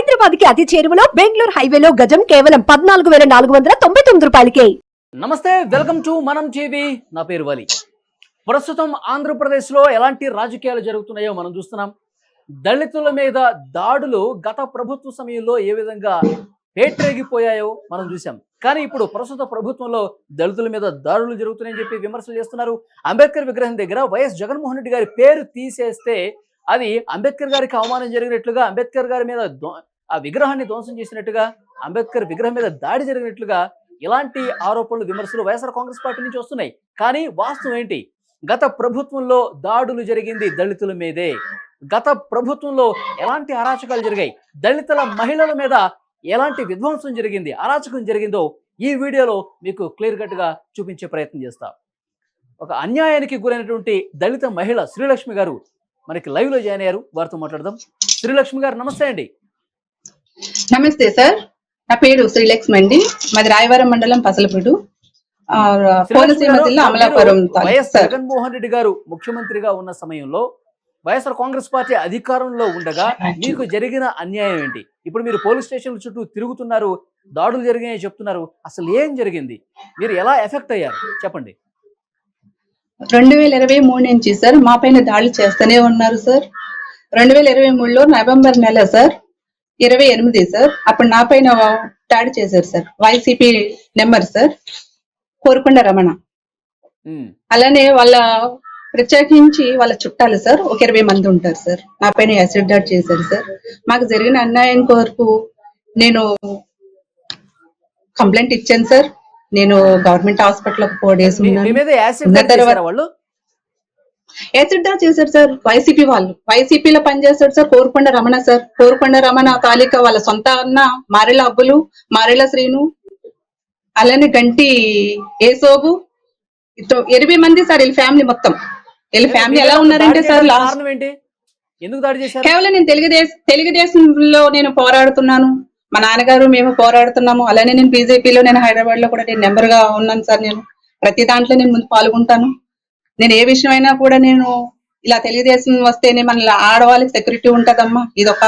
హైదరాబాద్ కి అతి చేరువలో బెంగళూరు హైవేలో గజం కేవలం 14,499 రూపాయలకే. నమస్తే, వెల్కమ్ టు మనం టీవీ. నా పేరు వలి. ప్రస్తుతం ఆంధ్రప్రదేశ్లో ఎలాంటి రాజకీయాలు జరుగుతున్నాయో మనం చూస్తున్నాం. దళితుల మీద దాడులు గత ప్రభుత్వ సమయంలో ఏ విధంగా పేట్రేగిపోయాయో మనం చూసాం. కానీ ఇప్పుడు ప్రస్తుత ప్రభుత్వంలో దళితుల మీద దాడులు జరుగుతున్నాయని చెప్పి విమర్శలు చేస్తున్నారు. అంబేద్కర్ విగ్రహం దగ్గర వైఎస్ జగన్మోహన్ రెడ్డి గారి పేరు తీసేస్తే అది అంబేద్కర్ గారికి అవమానం జరిగినట్లుగా, అంబేద్కర్ గారి మీద ఆ విగ్రహాన్ని ధ్వంసం చేసినట్టుగా, అంబేద్కర్ విగ్రహం మీద దాడి జరిగినట్లుగా ఇలాంటి ఆరోపణలు, విమర్శలు వైఎస్ఆర్ కాంగ్రెస్ పార్టీ నుంచి వస్తున్నాయి. కానీ వాస్తవం ఏంటి? గత ప్రభుత్వంలో దాడులు జరిగింది దళితుల మీదే. గత ప్రభుత్వంలో ఎలాంటి అరాచకాలు జరిగాయి, దళితుల మహిళల మీద ఎలాంటి విధ్వంసం జరిగింది, అరాచకం జరిగిందో ఈ వీడియోలో మీకు క్లియర్ కట్ గా చూపించే ప్రయత్నం చేస్తాం. ఒక అన్యాయానికి గురైనటువంటి దళిత మహిళ శ్రీలక్ష్మి గారు మనకి లైవ్ లో జాయిన్ అయ్యారు. వారితో మాట్లాడదాం. శ్రీలక్ష్మి గారు నమస్తే అండి. నమస్తే సార్, నా పేరు శ్రీలక్ష్మి అండి. మాది రాయవరం మండలం పసలపూడు, కోనసీమ జిల్లా అమలాపురం. వైఎస్ జగన్మోహన్ రెడ్డి గారు ముఖ్యమంత్రిగా ఉన్న సమయంలో వైఎస్ఆర్ కాంగ్రెస్ పార్టీ అధికారంలో ఉండగా మీకు జరిగిన అన్యాయం ఏంటి? ఇప్పుడు మీరు పోలీస్ స్టేషన్ల చుట్టూ తిరుగుతున్నారు, దాడులు జరిగాయని చెప్తున్నారు. అసలు ఏం జరిగింది? మీరు ఎలా ఎఫెక్ట్ అయ్యారు చెప్పండి. 2023 నుంచి సార్ మా పైన దాడులు చేస్తూనే ఉన్నారు సార్. 2023లో నవంబర్ నెల సార్ 28 సార్ అప్పుడు నా పైన దాడి చేశారు sir. YCP number sir Korukonda Ramana. అలానే వాళ్ళ ప్రత్యేకించి వాళ్ళ చుట్టాలు సార్ ఒక 20 మంది ఉంటారు సార్. నా పైన యాసిడ్ దాడి చేశారు సార్. మాకు జరిగిన అన్యాయం కొరకు నేను కంప్లైంట్ ఇచ్చాను సార్. నేను గవర్నమెంట్ హాస్పిటల్ 4 days ఉన్నాను. యాసిడ్ దాడి చేశారు సార్ వైసీపీ వాళ్ళు. వైసీపీలో పనిచేస్తాడు సార్ కోరుకొండ రమణ సార్. కోరుకొండ రమణ తాలూకా వాళ్ళ సొంత అన్న మారెల అబ్బులు, మారెల శ్రీను, అలానే గంటి ఏసోబు, 20 మంది సార్. వీళ్ళ ఫ్యామిలీ మొత్తం. వీళ్ళ ఫ్యామిలీ ఎలా ఉన్నారంటే సార్ కేవలం నేను తెలుగుదేశంలో నేను పోరాడుతున్నాను, మా నాన్నగారు మేము పోరాడుతున్నాము. అలానే నేను బీజేపీలో, నేను హైదరాబాద్ లో కూడా నేను నెంబర్ గా ఉన్నాను సార్. నేను ప్రతి దాంట్లో నేను ముందు పాల్గొంటాను. నేను ఏ విషయం అయినా కూడా నేను ఇలా తెలుగుదేశం వస్తేనే మన ఆడవాళ్ళకి సెక్యూరిటీ ఉంటదమ్మా. ఇది ఒక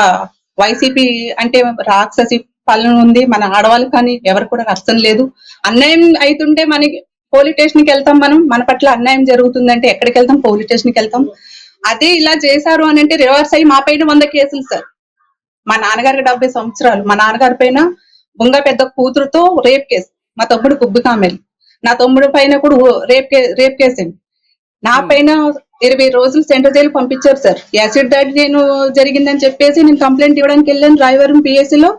వైసీపీ అంటే రాక్షసి పాలన ఉంది. మన ఆడవాళ్ళకి కానీ ఎవరు కూడా అర్థం లేదు. అన్యాయం అవుతుంటే మనకి పోలీస్ స్టేషన్ కి వెళ్తాం. మన పట్ల అన్యాయం జరుగుతుందంటే ఎక్కడికి వెళ్తాం? పోలీస్ స్టేషన్ కి వెళ్తాం. అదే ఇలా చేశారు అని అంటే రివర్స్ అయ్యి మా పైన 100 కేసులు సార్. మా నాన్నగారికి 70 సంవత్సరాలు. మా నాన్నగారి పైన బొంగ పెద్ద కూతురుతో రేప్ కేసు, మా తమ్ముడు గుబ్బి కామెల్, నా తమ్ముడు పైన కూడా రేప్ కేసు అండి. నా పైన 20 రోజులు సెంట్రల్ జైలు పంపించారు సార్. యాసిడ్ దాడి నేను జరిగిందని చెప్పేసి నేను కంప్లైంట్ ఇవ్వడానికి వెళ్ళాను రాయవరం పిఎస్సీలో.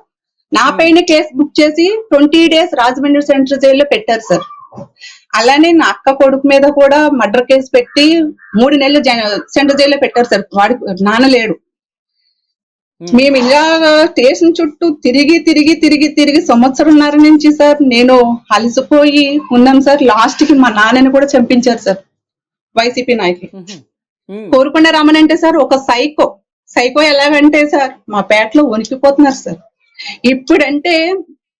నా పైన కేసు బుక్ చేసి 20 days రాజమండ్రి సెంట్రల్ జైల్లో పెట్టారు సార్. అలానే నా అక్క కొడుకు మీద కూడా మర్డర్ కేసు పెట్టి 3 నెలలు సెంట్రల్ జైల్లో పెట్టారు సార్. వాడి నాన్న లేడు. మేము ఇలా స్టేషన్ చుట్టూ తిరిగి సంవత్సరంన్నర నుంచి సార్ నేను అలసిపోయి ఉన్నాం సార్. లాస్ట్ కి మా నాన్నని కూడా చంపించారు సార్ వైసీపీ నాయకులు. కోరుకొండ రమణ అంటే సార్ ఒక సైకో ఎలాగంటే సార్ మా పేటలో వణికిపోతున్నారు సార్. ఇప్పుడంటే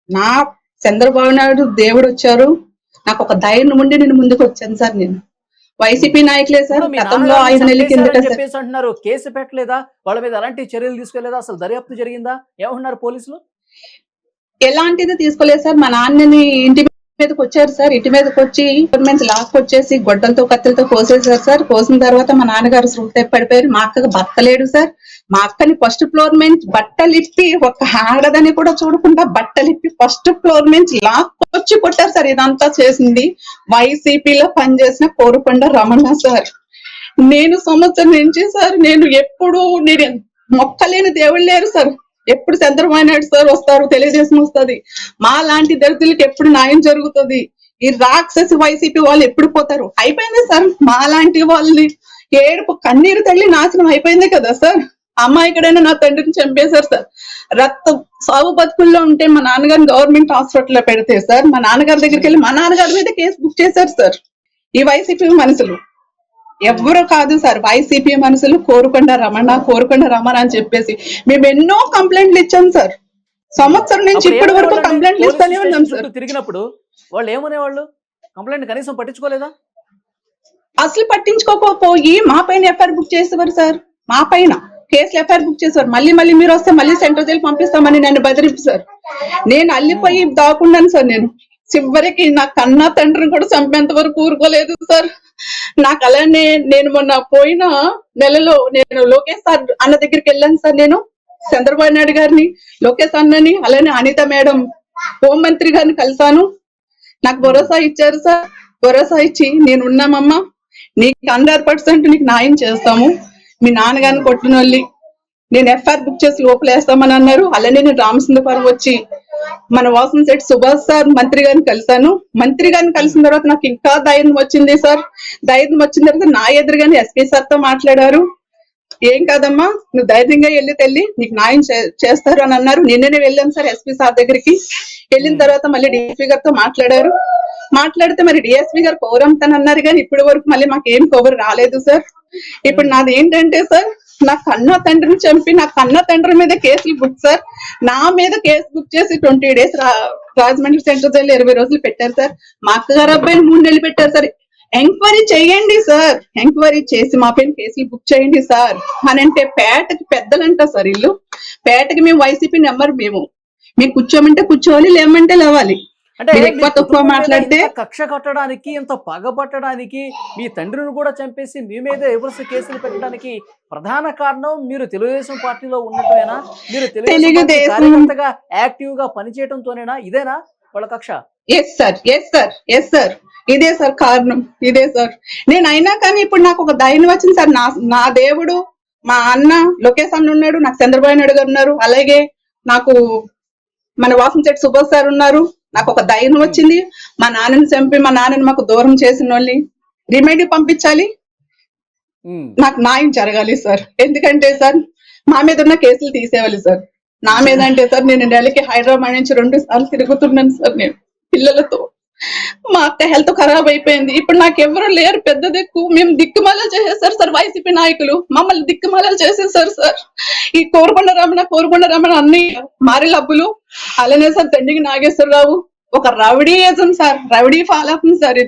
నా చంద్రబాబు నాయుడు దేవుడు వచ్చారు, నాకు ఒక ధైర్యం ఉండి నేను ముందుకు వచ్చాను సార్. నేను వైసీపీ నాయకులే సార్. గతంలో 5 నెలల కిందట అంటున్నారు కేసు పెట్టలేదా, వాళ్ళ మీద ఎలాంటి చర్యలు తీసుకోలేదా, అసలు దర్యాప్తు జరిగిందా, ఏమన్నారు పోలీసులు? ఎలాంటిది తీసుకోలేదు సార్. మా నాన్నని ఇంటి మీదకి వచ్చారు సార్. ఇంటి మీదకి వచ్చి లాక్ వచ్చేసి గొడ్డలతో కత్తులతో కోసేసారు సార్. కోసిన తర్వాత మా నాన్నగారు సృహ పడిపోయారు. మా అక్కకు భర్త లేడు సార్. మా అక్కని ఫస్ట్ ఫ్లోర్ నుంచి బట్టలిప్పి, ఒక ఆడదని కూడా చూడకుండా బట్టలిప్పి ఫస్ట్ ఫ్లోర్ నుంచి లాక్ వచ్చి కొట్టారు సార్. ఇదంతా చేసింది వైసీపీలో పనిచేసిన కోరుకొండ రమణ సార్. నేను సంవత్సరం నుంచి సార్ నేను మొక్కలేని దేవుళ్ళు లేరు సార్. ఎప్పుడు చంద్రబాబు నాయుడు సార్ వస్తారు, తెలుగుదేశం వస్తుంది, మా లాంటి దళితులకి ఎప్పుడు న్యాయం జరుగుతుంది, ఈ రాక్షసి వైసీపీ వాళ్ళు ఎప్పుడు పోతారు? అయిపోయింది సార్. మా లాంటి వాళ్ళని ఏడుపు కన్నీరు తల్లి నాశనం అయిపోయింది కదా సార్. అమ్మాయికడైనా నా తండ్రిని చంపేశారు సార్. రక్తం సాగు బతుకుల్లో ఉంటే మా నాన్నగారిని గవర్నమెంట్ హాస్పిటల్లో పెడితే సార్ మా నాన్నగారి దగ్గరికి వెళ్ళి మా నాన్నగారి మీద కేసు బుక్ చేశారు సార్. ఈ వైసీపీ మనుషులు ఎవరు కాదు సార్, వైసీపీ మనుషులు కోరుకొండ రమణ అని చెప్పేసి మేము ఎన్నో కంప్లైంట్లు ఇచ్చాం సార్. సంవత్సరం నుంచి ఇప్పటి వరకు కంప్లైంట్లు ఇస్తానే ఉన్నాం సార్. తిరిగినప్పుడు వాళ్ళు ఏమనేవాళ్ళు? కంప్లైంట్ కనీసం పట్టించుకోలేదా? అసలు పట్టించుకోకపోయి మా పైన ఎఫ్ఐఆర్ బుక్ చేసేవారు సార్. మా పైన కేసులు ఎఫ్ఐఆర్ బుక్ చేశారు. మళ్ళీ మళ్ళీ మీరు వస్తే మళ్ళీ సెంట్రల్ జైలు పంపిస్తామని నన్ను బెదిరింపు సార్. నేను అల్లిపోయి దాక్కున్నాను సార్. నేను చివరికి నా కన్నా తండ్రిని కూడా చంపేంత వరకు ఊరుకోలేదు సార్. నాకు అలానే నేను మొన్న పోయిన నెలలో నేను లోకేష్ సార్ అన్న దగ్గరికి వెళ్ళాను సార్. నేను చంద్రబాబు నాయుడు గారిని, లోకేష్ అన్నని, అలానే అనిత మేడం హోంమంత్రి గారిని కలిసాను. నాకు భరోసా ఇచ్చారు సార్. భరోసా ఇచ్చి నేను ఉన్నామమ్మా, నీకు 100% నీకు న్యాయం చేస్తాము, మీ నాన్నగారిని కొట్టిన వాళ్ళి నేను ఎఫ్ఐఆర్ బుక్ చేసి లోపలేస్తామని అన్నారు. అలానే నేను రామచంద్రపురం వచ్చి మన వాసంశెట్టి సుభాష్ సార్ మంత్రి గారిని కలిసాను. మంత్రి గారిని కలిసిన తర్వాత నాకు ఇంకా ధైర్యం వచ్చింది సార్. ధైర్యం వచ్చిన తర్వాత నా ఎదురుగానే ఎస్పీ సార్ తో మాట్లాడారు. ఏం కాదమ్మా, నువ్వు ధైర్యంగా వెళ్ళి తల్లి, నీకు న్యాయం చేస్తారు అని అన్నారు. నిన్ననే వెళ్ళాను సార్ ఎస్పీ సార్ దగ్గరికి. వెళ్ళిన తర్వాత మళ్ళీ డిఎస్పీ గారితో మాట్లాడారు. మాట్లాడితే మరి డిఎస్పీ గారు కవర్ అమ్ముతానన్నారు, కానీ ఇప్పటి వరకు మళ్ళీ మాకు ఏం కవర్ రాలేదు సార్. ఇప్పుడు నాది ఏంటంటే సార్, నా కన్నా తండ్రిని చంపి నా కన్నా తండ్రి మీద కేసులు బుక్ సార్. నా మీద కేసు బుక్ చేసి 20 days రాజమండ్రి సెంట్రల్ జైలు 20 రోజులు పెట్టారు సార్. మా అక్కగారు అబ్బాయిని 3 నెలలు పెట్టారు సార్. ఎంక్వైరీ చేయండి సార్, ఎంక్వైరీ చేసి మా పైన కేసులు బుక్ చేయండి సార్ అని అంటే పేటకి పెద్దలంట సార్ ఇల్లు. పేటకి మేము వైసీపీ నెంబర్, మేము కూర్చోమంటే కూర్చోవాలి, లేమంటే లేవాలి. అంటే మీరు ఎక్కువ తక్కువ మాట్లాడితే కక్ష కట్టడానికి, ఇంత పగబట్టడానికి, మీ తండ్రిని కూడా చంపేసి మీ మీద ఎవరు కేసులు పెట్టడానికి ప్రధాన కారణం మీరు తెలుగుదేశం పార్టీలో ఉన్నట్టునేనా? మీరు తెలుగుదేశం కార్యకర్తగా యాక్టివ్ గా పనిచేయడంతోనేనా? ఇదేనా వాళ్ళ కక్ష? Yes sir, yes sir, yes sir, ఇదే సార్ కారణం, ఇదే సార్. నేను అయినా కానీ ఇప్పుడు నాకు ఒక ధైర్యం వచ్చింది సార్. నా దేవుడు, మా అన్న లోకేష్ అన్న ఉన్నాడు, నాకు చంద్రబాబు నాయుడు గారు ఉన్నారు, అలాగే నాకు మన వాసంశెట్టి సుభాష్ సార్ ఉన్నారు. నాకు ఒక ధైర్యం వచ్చింది. మా నాన్నని చంపి మా నాన్నని మాకు దూరం చేసిన వాళ్ళని రిమైండ్ పంపించాలి, నాకు న్యాయం జరగాలి సార్. ఎందుకంటే సార్ మా మీద ఉన్న కేసులు తీసేవాలి సార్. నా మీద అంటే సార్ నేను నెలకి హైదరాబాద్ నుంచి 2 సార్లు తిరుగుతున్నాను సార్. నేను పిల్లలతో, మా అక్క హెల్త్ ఖరాబ్ అయిపోయింది. ఇప్పుడు నాకు ఎవరు లేరు పెద్ద దిక్కు. మేము దిక్కుమాలలు చేసేసారు సార్ వైసీపీ నాయకులు, మమ్మల్ని దిక్కుమాలలు చేసేసారు సార్. ఈ కోరుకొండ రమణ అన్ని మారి లబ్బులు, అలానే సార్ దండిగి నాగేశ్వరరావు ఒక rowdyism sir, rowdy follow up sir.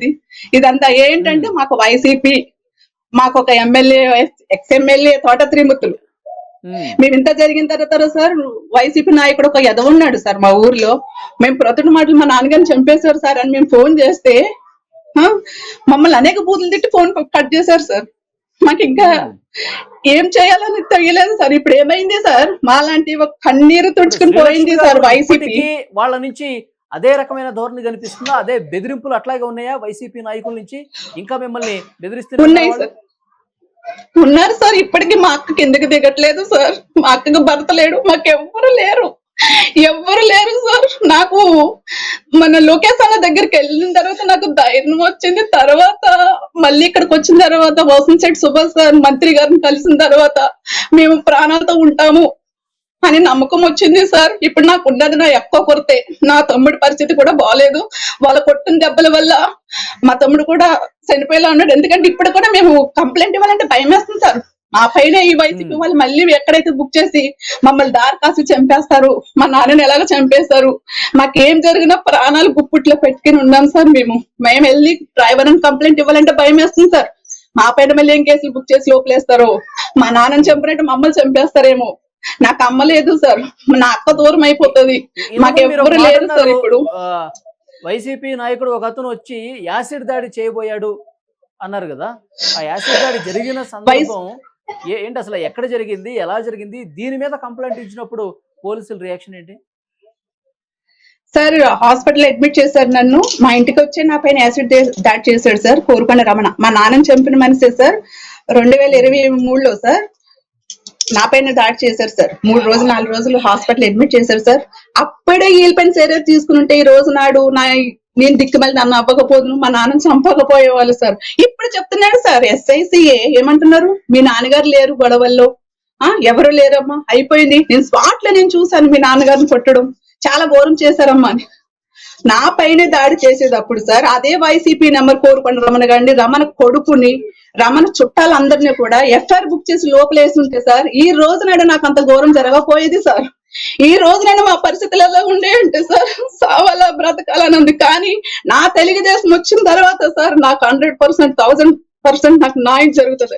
ఇదంతా ఏంటంటే మాకు వైసీపీ, మాకు ఒక ఎమ్మెల్యే, ఎక్స్-ఎమ్మెల్యే తోట త్రిమూర్తులు, మేము ఇంత జరిగిన తర్వాత సార్ వైసీపీ నాయకుడు ఒక ఎదవ ఉన్నాడు సార్ మా ఊర్లో. మేము ప్రొద్దున మాటలు మా నాన్నగారిని చంపేశారు సార్ అని మేము ఫోన్ చేస్తే మమ్మల్ని అనేక బూతులు తిట్టి ఫోన్ కట్ చేశారు సార్. మాకు ఇంకా ఏం చేయాలని తెలియలేదు సార్. ఇప్పుడు ఏమైంది సార్, మాలాంటి ఒక కన్నీరు తుడుచుకుని పోయింది సార్ వైసీపీ. వాళ్ళ నుంచి అదే రకమైన ధోరణి కనిపిస్తుందా? అదే బెదిరింపులు అట్లాగే ఉన్నాయా వైసీపీ నాయకుల నుంచి? ఇంకా మిమ్మల్ని బెదిరిస్తున్నారు? ఉన్నారు సార్. ఇప్పటికీ మా అక్క కిందకి దిగట్లేదు సార్. మా అక్కకు భర్త లేడు, మాకు ఎవ్వరు లేరు సార్. నాకు మన లోకేష్ అన్న దగ్గరికి వెళ్ళిన తర్వాత నాకు ధైర్యం వచ్చింది. తర్వాత మళ్ళీ ఇక్కడికి వచ్చిన తర్వాత వాసంశెట్టి సుభాష్ సార్ మంత్రి గారిని కలిసిన తర్వాత మేము ప్రాణాలతో ఉంటాము అని నమ్మకం వచ్చింది సార్. ఇప్పుడు నాకు ఉన్నది నా ఎక్కువ కొరతే. నా తమ్ముడి పరిస్థితి కూడా బాగాలేదు. వాళ్ళ కొట్టిన దెబ్బల వల్ల మా తమ్ముడు కూడా చనిపోయేలా ఉన్నాడు. ఎందుకంటే ఇప్పుడు కూడా మేము కంప్లైంట్ ఇవ్వాలంటే భయం వేస్తుంది సార్. మా పైన ఈ వైసీపీ వాళ్ళు మళ్ళీ ఎక్కడైతే బుక్ చేసి మమ్మల్ని దారి కాసి చంపేస్తారు, మా నాన్నని ఎలాగో చంపేస్తారు, మాకేం జరిగినా ప్రాణాలు గుప్పుట్లో పెట్టుకుని ఉన్నాం సార్. మేము వెళ్ళి డ్రైవర్ అని కంప్లైంట్ ఇవ్వాలంటే భయం వేస్తుంది సార్. మా పైన మళ్ళీ ఏం కేసులు బుక్ చేసి లోపలేస్తారో, మా నాన్నని చంపినట్టు మమ్మల్ని చంపేస్తారేమో. నాకు అమ్మ లేదు సార్, నా అక్క దూరం అయిపోతుంది, మాకెవ్వరు లేరు సార్. ఇప్పుడు వైసీపీ నాయకుడు ఒక అతను వచ్చి యాసిడ్ దాడి చేయబోయాడు అన్నారు కదా, ఆ యాసిడ్ దాడి జరిగిన సందర్భం ఏంటి, అసలు ఎక్కడ జరిగింది, ఎలా జరిగింది, దీని మీద కంప్లైంట్ ఇచ్చినప్పుడు పోలీసుల రియాక్షన్ ఏంటి? సార్ హాస్పిటల్ అడ్మిట్ చేశారు నన్ను. మా ఇంటికి వచ్చి నా పైన యాసిడ్ దాడి చేశాడు సార్ కోరుకొండ రమణ. మా నాన్నని చంపిన మనిషే సార్. 2023లో సార్ నా పైన దాడి చేశారు సార్. 3 రోజులు 4 రోజులు హాస్పిటల్ అడ్మిట్ చేశారు సార్. అప్పుడే వీళ్ళ పైన చర్య తీసుకుని ఈ రోజు నాడు నేను దిక్కుమల్లి నన్ను అవ్వకపోదును, మా నాన్నని చంపకపోయేవాళ్ళు సార్. ఇప్పుడు చెప్తున్నాడు సార్ SICA ఏమంటున్నారు, మీ నాన్నగారు లేరు గొడవల్లో, ఎవరు లేరమ్మా, అయిపోయింది. నేను స్పాట్ లో నేను చూసాను మీ నాన్నగారిని కొట్టడం, చాలా ఘోరం చేశారమ్మా అని. నా పైనే దాడి చేసేటప్పుడు సార్ అదే వైసీపీ నెంబర్ కోరుకొండ రమణ గారిని, రమణ కొడుకుని, రమణ చుట్టాలందరినీ కూడా ఎఫ్ఐఆర్ బుక్ చేసి లోపలేస్తుంటే సార్ ఈ రోజునైనా నాకు అంత ఘోరం జరగపోయేది సార్. ఈ రోజునైనా మా పరిస్థితులు ఎలా ఉండే అంటే సార్ సావాలా బ్రతకాలని ఉంది. కానీ నా తెలుగుదేశం వచ్చిన తర్వాత సార్ నాకు 100%, 1000% నాకు న్యాయం జరుగుతుంది.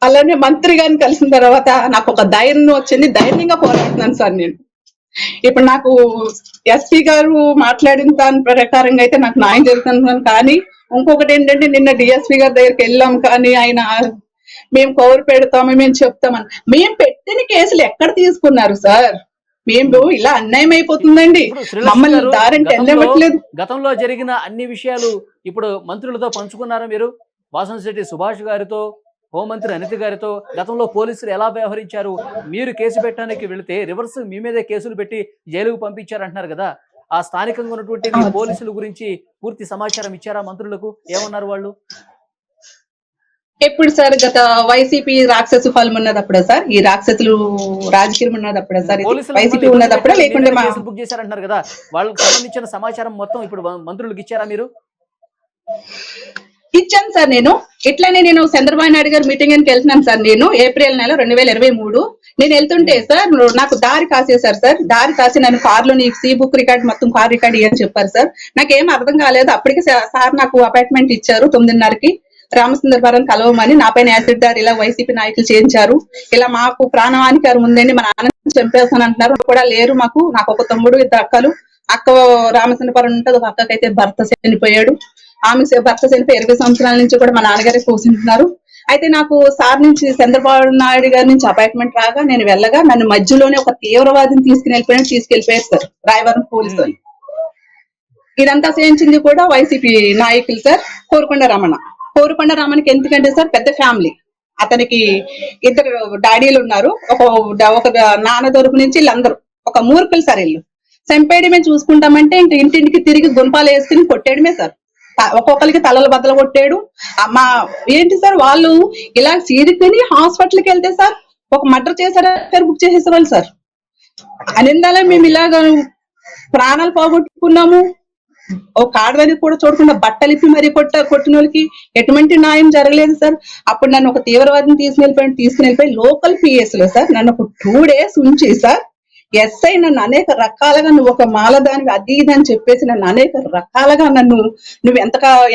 అలానే మంత్రి గారిని కలిసిన తర్వాత నాకు ఒక ధైర్యం వచ్చింది, ధైర్యంగా పోరాడుతున్నాను సార్ నేను. ఇప్పుడు నాకు ఎస్పీ గారు మాట్లాడిన దాని ప్రకారంగా అయితే నాకు న్యాయం జరుగుతున్నాను. కానీ ఇంకొకటి ఏంటంటే నిన్న డిఎస్పీ గారి దగ్గరికి వెళ్ళాం, కానీ ఆయన మేము కౌరు పెడతాము, మేము చెప్తామని. మేము పెట్టిన కేసులు ఎక్కడ తీసుకున్నారు సార్? మేము ఇలా అన్యాయం అయిపోతుందండి, ఇప్పుడు శ్రీలక్ష్మి మమ్మల్ని గారు దారిని గతంలో వెళ్ళవట్లేదు. గతంలో జరిగిన అన్ని విషయాలు ఇప్పుడు మంత్రులతో పంచుకున్నారా మీరు? వాసంశెట్టి సుభాష్ గారితో, హోంమంత్రి అనిత గారితో గతంలో పోలీసులు ఎలా వ్యవహరించారు? మీరు కేసు పెట్టడానికి వెళితే రివర్స్ మీ మీదే కేసులు పెట్టి జైలుకు పంపించారంటున్నారు కదా, ఆ స్థానికంగా ఉన్నటువంటి మీ పోలీసుల గురించి పూర్తి సమాచారం ఇచ్చారా మంత్రులకు? ఏమన్నారు వాళ్ళు? ఎప్పుడు సార్? గత వైసీపీ రాక్షసు ఫలం ఉన్నదప్పుడే సార్, ఈ రాక్షసులు రాజకీయం ఉన్నదప్పుడే సార్, పోలీసులు వైసీపీ ఉన్నదప్పుడే, లేకుంటే మా కేసులు బుక్ చేశారంటున్నారు కదా, వాళ్ళకి సంబంధించిన సమాచారం మొత్తం ఇప్పుడు మంత్రులకు ఇచ్చారా మీరు? ఇచ్చాను సార్. నేను ఇట్లానే నేను చంద్రబాబు నాయుడు గారు మీటింగ్ అని వెళ్తున్నాను సార్. నేను ఏప్రిల్ నెల 2023 నేను వెళ్తుంటే సార్ నాకు దారి కాసేశారు సార్. దారి కాసి నన్ను కార్లో నీ సి బుక్ రికార్డ్ మొత్తం కార్ రికార్డ్ ఇవ్వని చెప్పారు సార్. నాకేం అర్థం కాలేదు. అప్పటికి సార్ నాకు అపాయింట్మెంట్ ఇచ్చారు 9:30కి రామసుందరపురం కలవమని. నా పైన యాసిడ్ దారి ఇలా వైసీపీ నాయకులు చేయించారు, ఇలా మాకు ప్రాణహానికరం ఉందండి, మా నాన్న చంపేస్తాను అంటున్నారు. కూడా లేరు మాకు. నాకు ఒక తమ్ముడు, 2 అక్కలు. అక్క రామసుందరపురం ఉంటుంది, ఒక అక్కకైతే భర్త చనిపోయాడు. ఆమె భర్త చనిపోయి 20 సంవత్సరాల నుంచి కూడా మా నాన్నగారే పోషింటున్నారు. అయితే నాకు సార్ నుంచి చంద్రబాబు నాయుడు గారి నుంచి అపాయింట్మెంట్ రాగా నేను వెళ్ళగా నన్ను మధ్యలోనే ఒక తీవ్రవాదిని తీసుకెళ్లిపోయారు సార్, రాయవరం పోలీసు. ఇదంతా చేయించింది కూడా వైసీపీ నాయకులు సార్. కోరుకొండ రమణకి ఎందుకంటే సార్ పెద్ద ఫ్యామిలీ, అతనికి 2 డాడీలు ఉన్నారు. ఒక నాన్న తరపు నుంచి వీళ్ళందరూ ఒక మూర్ఖులు సార్. వీళ్ళు చంపేయడమే చూసుకుంటామంటే ఇంక ఇంటింటికి తిరిగి గుంపాలు వేసుకుని కొట్టేయడమే సార్. ఒక్కొక్కరికి తలలు బద్దలు కొట్టాడు. మా ఏంటి సార్ వాళ్ళు ఇలా సీరియస్ని హాస్పిటల్కి వెళ్తే సార్ ఒక మర్డర్ చేశారా బుక్ చేసేసేవాళ్ళు సార్. అనిందాలే మేము ఇలాగ ప్రాణాలు పోగొట్టుకున్నాము. ఒక ఆడదానికి కూడా చూడకుండా బట్టలు ఇప్పి మరీ కొట్టిన వాళ్ళకి ఎటువంటి న్యాయం జరగలేదు సార్. అప్పుడు నన్ను ఒక తీవ్రవాదిని తీసుకుని లోకల్ పిఎస్ లో సార్ నన్ను ఒక 2 days ఉంచి సార్ ఎస్ఐ నన్ను అనేక రకాలుగా నువ్వు ఒక మాలదానికి అది ఇది అని చెప్పేసి నన్ను అనేక రకాలుగా నువ్వు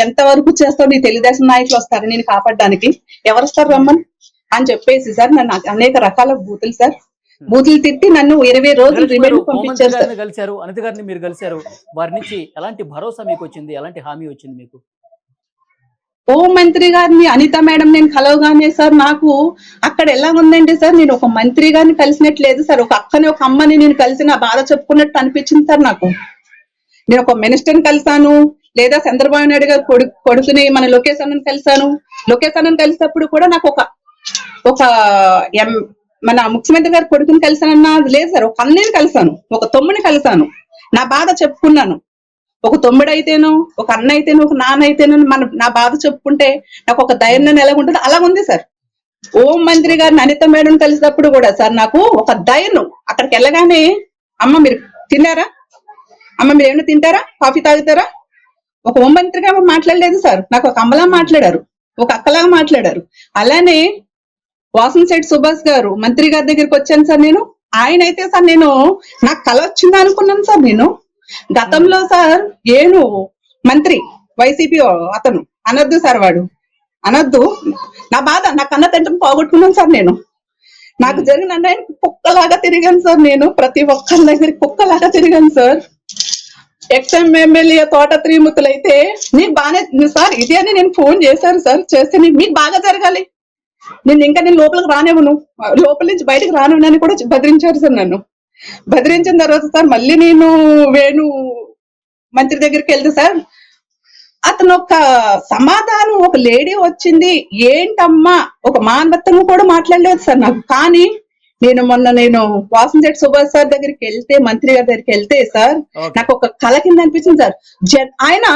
ఎంత వరకు చేస్తావు, నీ తెలుగుదేశం నాయకులు వస్తారు నేను కాపాడడానికి, ఎవరు వస్తారు రమ్మని అని చెప్పేసి సార్ నన్ను అనేక రకాల బూతులు తిట్టి నన్ను 20 రోజులు రిమైండ్ పంపించారు సార్. కలిశారు, అనిత గారిని మీరు కలిశారు, వారి నుంచి ఎలాంటి భరోసా మీకు వచ్చింది, ఎలాంటి హామీ వచ్చింది మీకు? హోం మంత్రి గారిని అనిత మేడం నేను కలవగానే సార్ నాకు అక్కడ ఎలా ఉందంటే సార్ నేను ఒక మంత్రి గారిని కలిసినట్లేదు సార్, ఒక అక్కని ఒక అమ్మని నేను కలిసి నా బాధ చెప్పుకున్నట్టు అనిపించింది సార్. నాకు నేను ఒక మినిస్టర్ని కలిసాను, లేదా చంద్రబాబు నాయుడు గారు కొడుకుని మన లోకేష్ అన్నని కలిసాను. లోకేష్ అన్నని కలిసినప్పుడు కూడా నాకు ఒక మన ముఖ్యమంత్రి గారు కొడుకుని కలిసానన్నా లేదు సార్. ఒక అన్నని కలిసాను, ఒక తమ్ముని కలిసాను, నా బాధ చెప్పుకున్నాను. ఒక తమ్ముడు అయితేనో, ఒక అన్న అయితేనో, ఒక నాన్న అయితేనో నా బాధ చెప్పుకుంటే నాకు ఒక ధైర్యం ఎలా ఉంటుంది అలా ఉంది సార్. హోం మంత్రి గారిని అనిత మేడం కలిసినప్పుడు కూడా సార్ నాకు ఒక ధైర్యం. అక్కడికి వెళ్ళగానే అమ్మ మీరు తిన్నారా, అమ్మ మీరు ఏమైనా తింటారా, కాఫీ తాగుతారా, ఒక హోం మంత్రిగా మాట్లాడలేదు సార్. నాకు ఒక అమ్మలా మాట్లాడారు, ఒక అక్కలాగా మాట్లాడారు. అలానే వాసంశెట్టి సుభాష్ గారు మంత్రి గారి దగ్గరికి వచ్చాను సార్. ఆయన అయితే సార్ నాకు కల వచ్చింది అనుకున్నాను సార్. నేను గతంలో సార్ ఏను మంత్రి వైసీపీ అతను అనొద్దు సార్, వాడు అనొద్దు, నా బాధ నా కన్న తండ్రిని పోగొట్టుకున్నాను సార్. నాకు జరిగిన అన్యాయానికి కుక్కలాగా తిరిగాను సార్. ప్రతి ఒక్కరి దగ్గరికి కుక్కలాగా తిరిగాను సార్. ఎమ్మెల్యే తోట త్రిమూర్తులు అయితే మీకు బాగానే సార్ ఇది అని నేను ఫోన్ చేశాను సార్. చేస్తే మీకు బాగా జరగాలి, నేను లోపలికి రానివ్వను, లోపల నుంచి బయటకు రానివ్వనని కూడా బెదిరించారు సార్. నన్ను బెదిరించిన తర్వాత సార్ మళ్ళీ నేను వేణు మంత్రి దగ్గరికి వెళ్తే సార్ అతను ఒక సమాధానం, ఒక లేడీ వచ్చింది ఏంటమ్మా ఒక మానవత్వంగా కూడా మాట్లాడలేదు సార్ నాకు. కానీ మొన్న వాసంశెట్టి సుభాష్ సార్ దగ్గరికి వెళ్తే, మంత్రి గారి దగ్గరికి వెళ్తే సార్ నాకు ఒక కళ కింద అనిపించింది సార్. ఆయన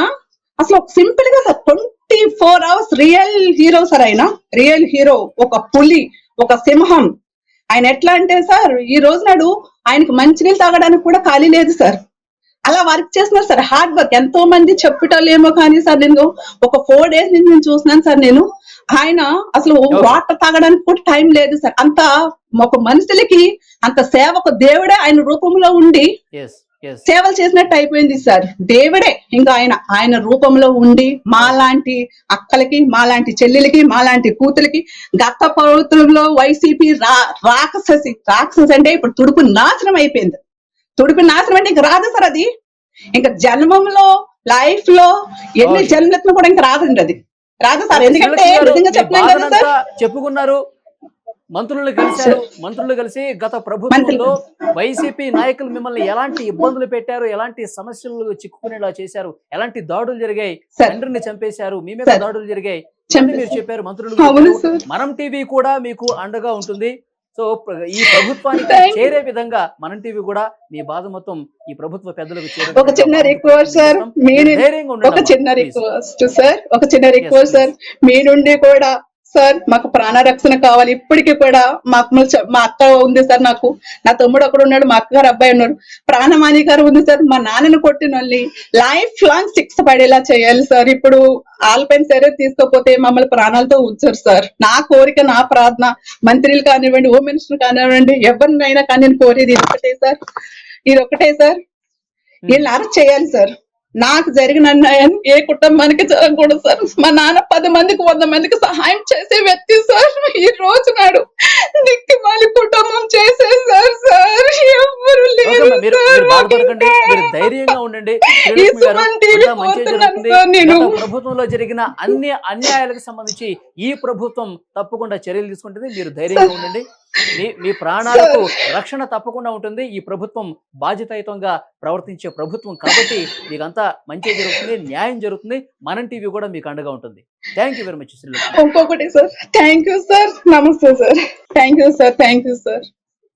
అసలు ఒక సింపుల్ గా sir 24 hours real hero sir. ఆయన రియల్ హీరో, ఒక పులి, ఒక సింహం. ఆయన ఎట్లా అంటే సార్ ఈ రోజు నాడు ఆయనకు మంచినీళ్ళు తాగడానికి కూడా ఖాళీ లేదు సార్. అలా వర్క్ చేస్తున్నారు సార్, హార్డ్ వర్క్. ఎంతో మంది చెప్పుటలేమో కానీ సార్ ఒక 4 days నుంచి నేను చూస్తున్నాను సార్. ఆయన అసలు వాటర్ తాగడానికి కూడా టైం లేదు సార్. అంత ఒక మనుషులకి అంత సేవ, ఒక దేవుడే ఆయన రూపంలో ఉండి ఎస్ సేవలు చేసినట్టు అయిపోయింది సార్. దేవుడే ఇంకా ఆయన రూపంలో ఉండి మాలాంటి అక్కలకి, మాలాంటి చెల్లెలకి, మాలాంటి కూతులకి గత ప్రభుత్వంలో వైసీపీ రాక్షసి అంటే ఇప్పుడు తుడుపు నాశనం అయిపోయింది. తుడుపు నాశనం అంటే ఇంక రాదు సార్. అది ఇంకా జన్మంలో లైఫ్ లో ఎన్ని జన్మలెత్తున కూడా ఇంకా రాదండి. అది రాదు సార్. ఎందుకంటే నిజంగా చెప్పలేను కదా సార్. చెప్పుకున్నారు, మంత్రులు కలిసి గత ప్రభుత్వంలో వైసీపీ నాయకులు మిమ్మల్ని ఎలాంటి ఇబ్బందులు పెట్టారు, ఎలాంటి సమస్యలు చిక్కుకునేలా చేశారు, ఎలాంటి దాడులు జరిగాయి, తండ్రిని చంపేశారు, మీ మీద దాడులు జరిగాయి మీరు చెప్పారు. మంత్రులు మనం టీవీ కూడా మీకు అండగా ఉంటుంది. సో ఈ ప్రభుత్వానికి చేరే విధంగా మనం టీవీ కూడా మీ బాధ మొత్తం ఈ ప్రభుత్వ పెద్దలకు చేరే ఒక చిన్న రిక్వెస్ట్ సార్, ఒక చిన్న రిక్వెస్ట్ సార్, మీ నుండి కూడా సార్ మాకు ప్రాణరక్షణ కావాలి. ఇప్పటికీ కూడా మా అక్క ఉంది సార్, నాకు నా తమ్ముడు ఒకడు ఉన్నాడు, మా అక్కగారు అబ్బాయి ఉన్నారు. ప్రాణహాని గారు ఉంది సార్. మా నాన్నను కొట్టిన వాళ్ళని లైఫ్ లాంగ్ శిక్ష పడేలా చేయాలి సార్. ఇప్పుడు ఆల్పైన సరే తీసుకోకపోతే మమ్మల్ని ప్రాణాలతో ఉంచారు సార్. నా కోరిక, నా ప్రార్థన మంత్రులు కానివ్వండి, హోమ్ మినిస్టర్ కానివ్వండి, ఎవరినైనా కానీ నేను కోరేది ఇది ఒకటే సార్. వీళ్ళని అరెస్ట్ చేయాలి సార్. నాకు జరిగిన అన్యాయం ఏ కుటుంబానికి జరగకూడదు సార్. మా నాన్న 10 మందికి 100 మందికి సహాయం చేసే వ్యక్తి సార్. ఈ రోజు నాడు దిక్కుమాలి కుటుంబం చేసేసారు సార్. ఎవరు లేరు సార్. ధైర్యంగా ఉండండి. ప్రభుత్వంలో జరిగిన అన్ని అన్యాయాలకు సంబంధించి ఈ ప్రభుత్వం తప్పకుండా చర్యలు తీసుకుంటుంది. మీరు ధైర్యంగా ఉండండి. మీ ప్రాణాలకు రక్షణ తప్పకుండా ఉంటుంది. ఈ ప్రభుత్వం బాధ్యతాయుతంగా ప్రవర్తించే ప్రభుత్వం కాబట్టి మీకంతా మంచి జరుగుతుంది, న్యాయం జరుగుతుంది. మనం టీవీ కూడా మీకు అండగా ఉంటుంది. Thank you very much Srilakshmi. ఇంకొకటి సార్, థ్యాంక్ యూ సార్, నమస్తే సార్, థ్యాంక్ యూ సార్.